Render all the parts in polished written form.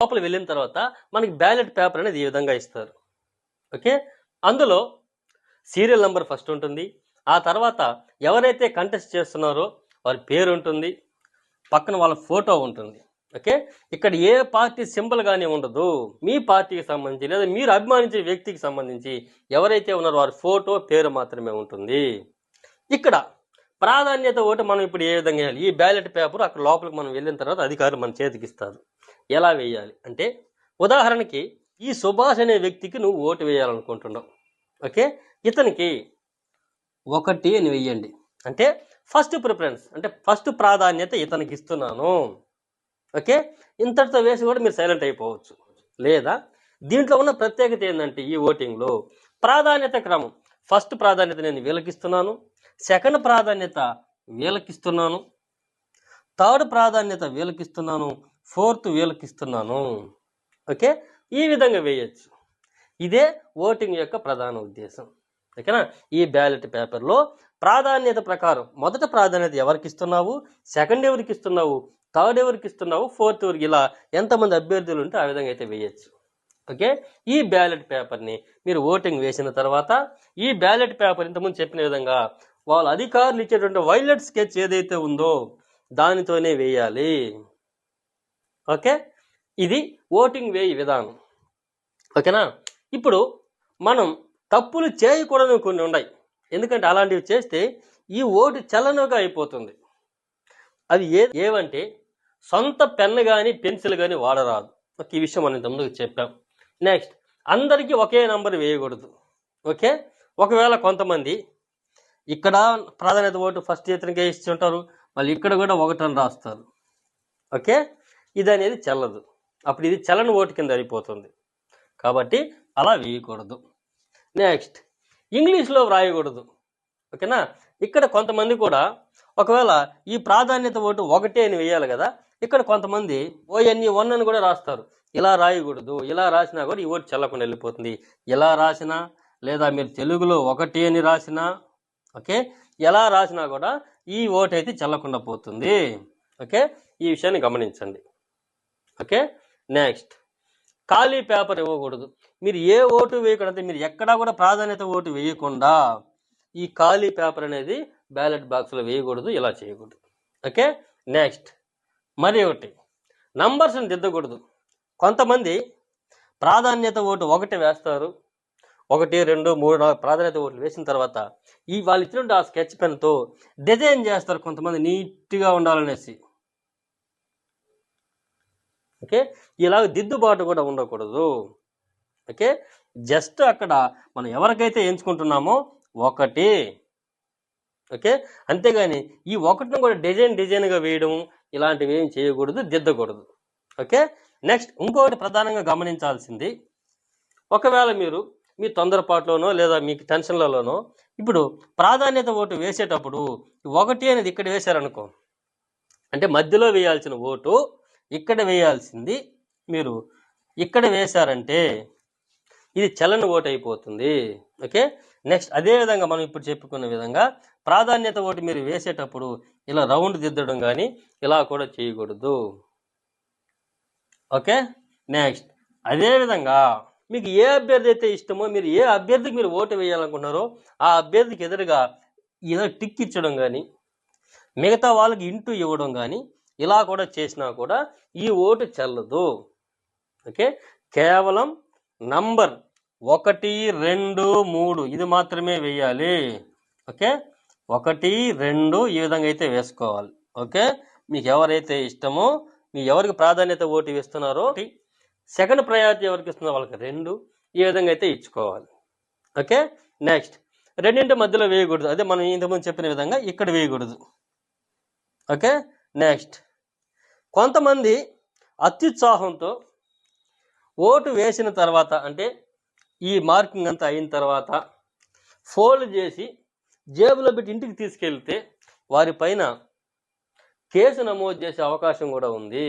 లోపల వెళ్ళిన తర్వాత మనకి బ్యాలెట్ పేపర్ అనేది ఈ విధంగా ఇస్తారు. ఓకే, అందులో సీరియల్ నెంబర్ ఫస్ట్ ఉంటుంది. ఆ తర్వాత ఎవరైతే కంటెస్ట్ చేస్తున్నారో వారి పేరు ఉంటుంది, పక్కన వాళ్ళ ఫోటో ఉంటుంది. ఓకే, ఇక్కడ ఏ పార్టీ సింబల్ కానీ ఉండదు. మీ పార్టీకి సంబంధించి లేదా మీరు అభిమానించే వ్యక్తికి సంబంధించి ఎవరైతే ఉన్నారో వారి ఫోటో పేరు మాత్రమే ఉంటుంది. ఇక్కడ ప్రాధాన్యత ఓటు మనం ఇప్పుడు ఏ విధంగా వేయాలి? ఈ బ్యాలెట్ పేపర్ అక్కడ లోపలికి మనం వెళ్ళిన తర్వాత అధికారులు మన చేతికి ఇస్తారు. ఎలా వేయాలి అంటే, ఉదాహరణకి ఈ సుభాష్ అనే వ్యక్తికి నువ్వు ఓటు వేయాలనుకుంటున్నావు. ఓకే, ఇతనికి 1 అని వెయ్యండి. అంటే ఫస్ట్ ప్రిఫరెన్స్, అంటే ఫస్ట్ ప్రాధాన్యత ఇతనికి ఇస్తున్నాను. ఓకే, ఇంతటితో వేసి కూడా మీరు సైలెంట్ అయిపోవచ్చు. లేదా దీంట్లో ఉన్న ప్రత్యేకత ఏంటంటే, ఈ ఓటింగ్లో ప్రాధాన్యత క్రమం, ఫస్ట్ ప్రాధాన్యత నేను వీళ్ళకిస్తున్నాను, సెకండ్ ప్రాధాన్యత వీళ్ళకిస్తున్నాను, థర్డ్ ప్రాధాన్యత వీళ్ళకిస్తున్నాను, ఫోర్త్ వీళ్ళకిస్తున్నాను. ఓకే, ఈ విధంగా వేయచ్చు. ఇదే ఓటింగ్ యొక్క ప్రధాన ఉద్దేశం. ఓకేనా? ఈ బ్యాలెట్ పేపర్లో ప్రాధాన్యత ప్రకారం మొదట ప్రాధాన్యత ఎవరికి ఇస్తున్నావు, సెకండ్ ఎవరికి ఇస్తున్నావు, థర్డ్ ఎవరికి ఇస్తున్నావు, ఫోర్త్ ఎవరికి, ఇలా ఎంతమంది అభ్యర్థులు ఉంటే ఆ విధంగా అయితే వేయచ్చు. ఓకే, ఈ బ్యాలెట్ పేపర్ని మీరు ఓటింగ్ వేసిన తర్వాత ఈ బ్యాలెట్ పేపర్ ఇంతకుముందు చెప్పిన విధంగా వాళ్ళ అధికారులు ఇచ్చేటువంటి వైలెట్ స్కెచ్ ఏదైతే ఉందో దానితోనే వేయాలి. ఓకే, ఇది ఓటింగ్ వేయి విధానం. ఓకేనా? ఇప్పుడు మనం తప్పులు చేయకూడదు కొన్ని ఉన్నాయి. ఎందుకంటే అలాంటివి చేస్తే ఈ ఓటు చలనగా అయిపోతుంది. అవి ఏవంటే, సొంత పెన్ను కానీ పెన్సిల్ కానీ వాడరాదు. ఈ విషయం మనం ఇంతకుముందు చెప్పాం. నెక్స్ట్, అందరికీ ఒకే నంబర్ వేయకూడదు. ఓకే, ఒకవేళ కొంతమంది ఇక్కడ ప్రాధాన్యత ఓటు ఫస్ట్ ఇతనికే ఇచ్చి ఉంటారు, మళ్ళీ ఇక్కడ కూడా 1 అని రాస్తారు. ఓకే, ఇది అనేది చెల్లదు. అప్పుడు ఇది చలన ఓటు కింద అయిపోతుంది. కాబట్టి అలా వేయకూడదు. నెక్స్ట్, ఇంగ్లీష్లో వ్రాయకూడదు. ఓకేనా? ఇక్కడ కొంతమంది కూడా ఒకవేళ ఈ ప్రాధాన్యత ఓటు 1 అని వేయాలి కదా, ఇక్కడ కొంతమంది ONE1 అని కూడా రాస్తారు. ఇలా రాయకూడదు. ఇలా రాసినా కూడా ఈ ఓటు చెల్లకుండా వెళ్ళిపోతుంది. ఇలా రాసినా లేదా మీరు తెలుగులో 1 అని రాసినా, ఓకే, ఎలా రాసినా కూడా ఈ ఓటు అయితే చెల్లకుండా పోతుంది. ఓకే, ఈ విషయాన్ని గమనించండి. ఓకే, నెక్స్ట్, ఖాళీ పేపర్ ఇవ్వకూడదు. మీరు ఏ ఓటు వేయకూడదు, మీరు ఎక్కడా కూడా ప్రాధాన్యత ఓటు వేయకుండా ఈ ఖాళీ పేపర్ అనేది బ్యాలెట్ బాక్స్లో వేయకూడదు, ఇలా చేయకూడదు. ఓకే, నెక్స్ట్, మరి ఒకటి, నంబర్స్ని దిద్దకూడదు. కొంతమంది ప్రాధాన్యత ఓటు 1 వేస్తారు, 1, 2, 3, 4 ప్రాధాన్యత ఓట్లు వేసిన తర్వాత ఈ వాళ్ళు ఇచ్చినట్టు ఆ స్కెచ్ పెన్తో డిజైన్ చేస్తారు కొంతమంది నీట్గా ఉండాలనేసి. ఓకే, ఇలాగ దిద్దుబాటు కూడా ఉండకూడదు. ఓకే, జస్ట్ అక్కడ మనం ఎవరికైతే ఎంచుకుంటున్నామో 1. ఓకే, అంతేగాని ఈ 1ని కూడా డిజైన్గా వేయడం ఇలాంటివి ఏం చేయకూడదు, దిద్దకూడదు. ఓకే, నెక్స్ట్, ఇంకొకటి ప్రధానంగా గమనించాల్సింది, ఒకవేళ మీరు మీ తొందరపాటులోనో లేదా మీకు టెన్షన్లలోనో ఇప్పుడు ప్రాధాన్యత ఓటు వేసేటప్పుడు 1 అనేది ఇక్కడ వేశారనుకో, అంటే మధ్యలో వేయాల్సిన ఓటు ఇక్కడ వేయాల్సింది మీరు ఇక్కడ వేశారంటే ఇది చలన ఓటు అయిపోతుంది. ఓకే, నెక్స్ట్, అదేవిధంగా మనం ఇప్పుడు చెప్పుకున్న విధంగా ప్రాధాన్యత ఓటు మీరు వేసేటప్పుడు ఇలా రౌండ్ దిద్దడం కానీ ఇలా కూడా చేయకూడదు. ఓకే, నెక్స్ట్, అదేవిధంగా మీకు ఏ అభ్యర్థి అయితే ఇష్టమో, మీరు ఏ అభ్యర్థికి మీరు ఓటు వేయాలనుకుంటున్నారో ఆ అభ్యర్థికి ఎదురుగా ఏదో టిక్ ఇచ్చడం కానీ మిగతా వాళ్ళకి ఇంటూ ఇవ్వడం కానీ ఇలా కూడా చేసినా కూడా ఈ ఓటు చెల్లదు. ఓకే, కేవలం నంబర్ 1, 2, 3 ఇది మాత్రమే వేయాలి. ఓకే, 1, 2 ఈ విధంగా అయితే వేసుకోవాలి. ఓకే, మీకు ఎవరైతే ఇష్టమో, మీ ఎవరికి ప్రాధాన్యత ఓటు ఇస్తున్నారో సెకండ్ ప్రయారిటీ ఎవరికి ఇస్తున్నారో వాళ్ళకి 2 ఈ విధంగా అయితే ఇచ్చుకోవాలి. ఓకే, నెక్స్ట్, రెండింటి మధ్యలో వేయకూడదు. అదే మనం ఇంతకుముందు చెప్పిన విధంగా ఇక్కడ వేయకూడదు. ఓకే, నెక్స్ట్, కొంతమంది అత్యుత్సాహంతో ఓటు వేసిన తర్వాత, అంటే ఈ మార్కింగ్ అంతా అయిన తర్వాత ఫోల్డ్ చేసి జేబులో పెట్టి ఇంటికి తీసుకెళ్తే వారిపైన కేసు నమోదు చేసే అవకాశం కూడా ఉంది.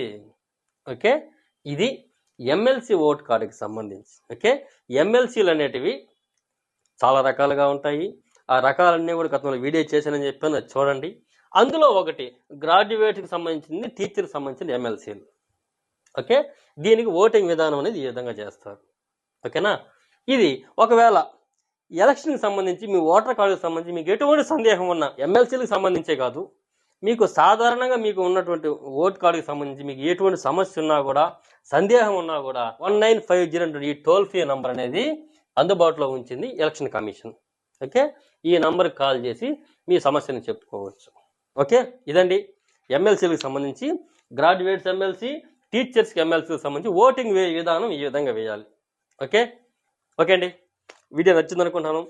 ఓకే, ఇది ఎమ్మెల్సీ ఓట్ కార్డుకి సంబంధించి. ఓకే, ఎమ్మెల్సీలు అనేటివి చాలా రకాలుగా ఉంటాయి. ఆ రకాలన్నీ కూడా గతంలో వీడియో చేశానని చెప్పాను, చూడండి. అందులో ఒకటి గ్రాడ్యుయేట్కి సంబంధించింది, టీచర్కి సంబంధించిన ఎమ్మెల్సీలు. ఓకే, దీనికి ఓటింగ్ విధానం అనేది ఈ విధంగా చేస్తారు. ఓకేనా, ఇది ఒకవేళ ఎలక్షన్కి సంబంధించి మీ ఓటర్ కార్డుకి సంబంధించి మీకు ఎటువంటి సందేహం ఉన్నా, ఎమ్మెల్సీలకు సంబంధించే కాదు, మీకు సాధారణంగా మీకు ఉన్నటువంటి ఓట్ కార్డుకి సంబంధించి మీకు ఎటువంటి సమస్య ఉన్నా కూడా, సందేహం ఉన్నా కూడా 1950 ఈ టోల్ ఫ్రీ నంబర్ అనేది అందుబాటులో ఉంచింది ఎలక్షన్ కమిషన్. ఓకే, ఈ నంబర్కి కాల్ చేసి మీ సమస్యను చెప్పుకోవచ్చు. ఓకే, ఇదండి ఎమ్మెల్సీలకు సంబంధించి, గ్రాడ్యుయేట్స్ ఎమ్మెల్సీ, టీచర్స్కి ఎమ్మెల్సీకి సంబంధించి ఓటింగ్ విధానం ఈ విధంగా వేయాలి. ఓకే ఓకే అండి, వీడియో నచ్చింది అనుకుంటున్నాను.